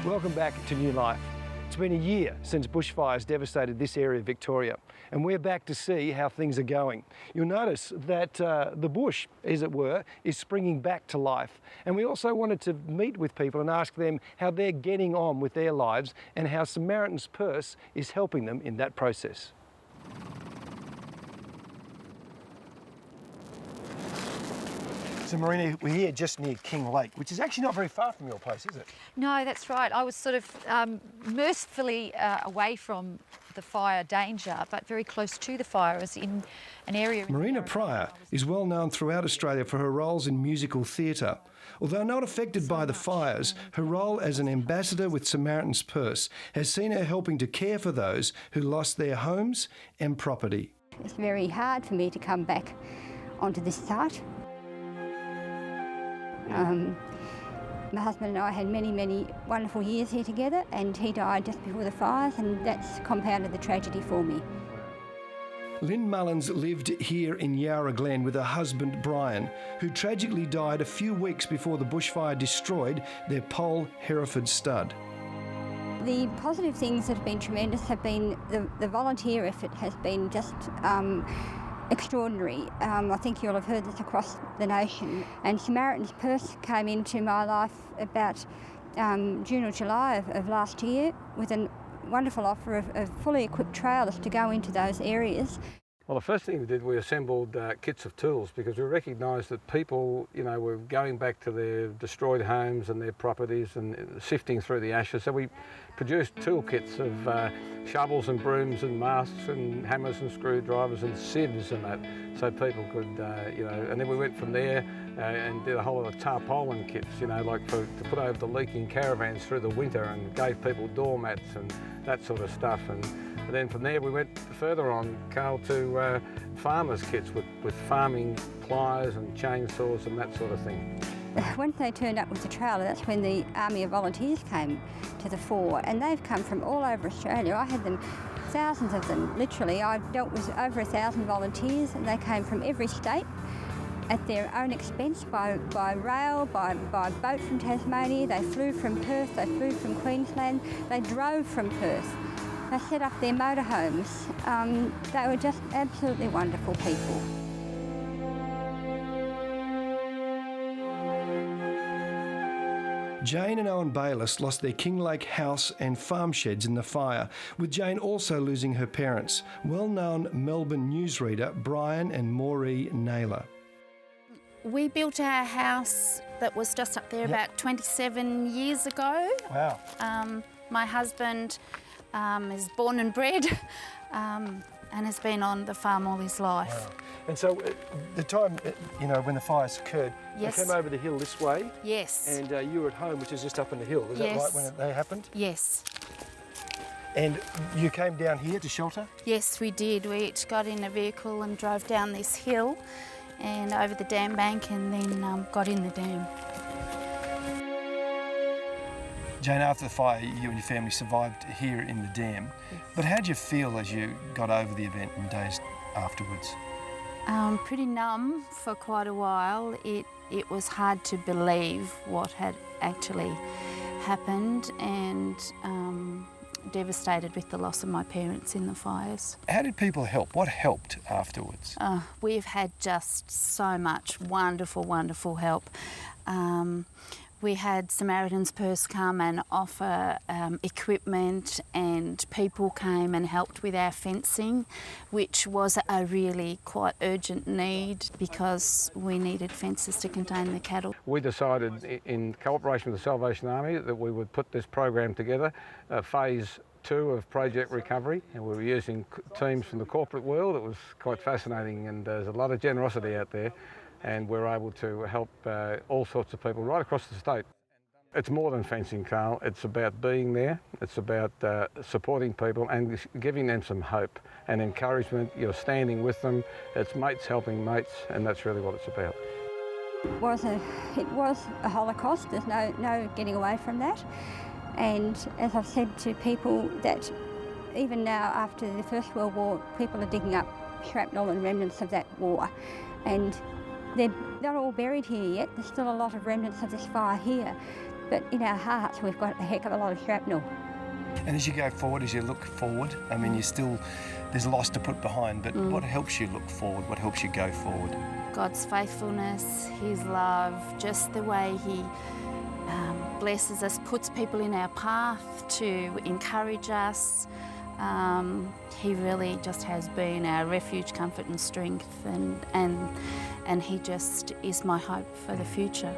Welcome back to New Life. It's been a year since bushfires devastated this area of Victoria, and we're back to see how things are going. You'll notice that the bush, as it were, is springing back to life. And we also wanted to meet with people and ask them how they're getting on with their lives and how Samaritan's Purse is helping them in that process. So Marina, we're here just near King Lake, which is actually not very far from your place, is it? No, that's right. I was sort of mercifully away from the fire danger, but very close to the fire, as in an area... Marina Pryor is well known throughout Australia for her roles in musical theatre. Although not affected by the fires, her role as an ambassador with Samaritan's Purse has seen her helping to care for those who lost their homes and property. It's very hard for me to come back onto this site. My husband and I had many wonderful years here together, and he died just before the fires, and that's compounded the tragedy for me. Lynn Mullins lived here in Yarra Glen with her husband Brian, who tragically died a few weeks before the bushfire destroyed their Pole Hereford stud. The positive things that have been tremendous have been the volunteer effort has been just extraordinary. I think you'll have heard this across the nation. And Samaritan's Purse came into my life about June or July of last year with a wonderful offer of fully equipped trailers to go into those areas. Well, the first thing we did, we assembled kits of tools, because we recognised that people, were going back to their destroyed homes and their properties and sifting through the ashes. So we produced toolkits of shovels and brooms and masks and hammers and screwdrivers and sieves and that, so people could, and then we went from there and did a whole lot of tarpaulin kits, to put over the leaking caravans through the winter, and gave people doormats and that sort of stuff. And then from there we went further on, Carl, to farmers' kits with farming pliers and chainsaws and that sort of thing. Once they turned up with the trailer, that's when the Army of Volunteers came to the fore, and they've come from all over Australia. I had them, thousands of them, literally. I dealt with over 1,000 volunteers, and they came from every state at their own expense, by rail, by boat from Tasmania. They flew from Perth, they flew from Queensland, they drove from Perth. They set up their motorhomes. They were just absolutely wonderful people. Jane and Owen Bayliss lost their King Lake house and farm sheds in the fire, with Jane also losing her parents, well-known Melbourne newsreader Brian and Maureen Naylor. We built our house that was just up there about 27 years ago. Wow. My husband is born and bred and has been on the farm all his life. Wow. And so the time, when the fires occurred, Yes. They came over the hill this way. Yes. And you were at home, which is just up on the hill. Is Yes. that right, when they happened? Yes. And you came down here to shelter? Yes, we did. We each got in a vehicle and drove down this hill and over the dam bank, and then got in the dam. Jane, after the fire, you and your family survived here in the dam. But how did you feel as you got over the event and days afterwards? Pretty numb for quite a while. It was hard to believe what had actually happened, and devastated with the loss of my parents in the fires. How did people help? What helped afterwards? We've had just so much wonderful help. We had Samaritan's Purse come and offer equipment, and people came and helped with our fencing, which was a really quite urgent need because we needed fences to contain the cattle. We decided, in cooperation with the Salvation Army, that we would put this program together, phase 2 of Project Recovery, and we were using teams from the corporate world. It was quite fascinating, and there's a lot of generosity out there, and we're able to help all sorts of people right across the state. It's more than fencing, Carl. It's about being there. It's about supporting people and giving them some hope and encouragement. You're standing with them. It's mates helping mates, and that's really what it's about. It was a Holocaust. There's no getting away from that. And as I've said to people, that even now after the First World War, people are digging up shrapnel and remnants of that war. And they're not all buried here yet. There's still a lot of remnants of this fire here. but in our hearts we've got a heck of a lot of shrapnel. And as you go forward, as you look forward, I mean, there's lots to put behind, but what helps you look forward? What helps you go forward? God's faithfulness, His love, just the way He blesses us, puts people in our path to encourage us. He really just has been our refuge, comfort and strength, and He just is my hope for the future.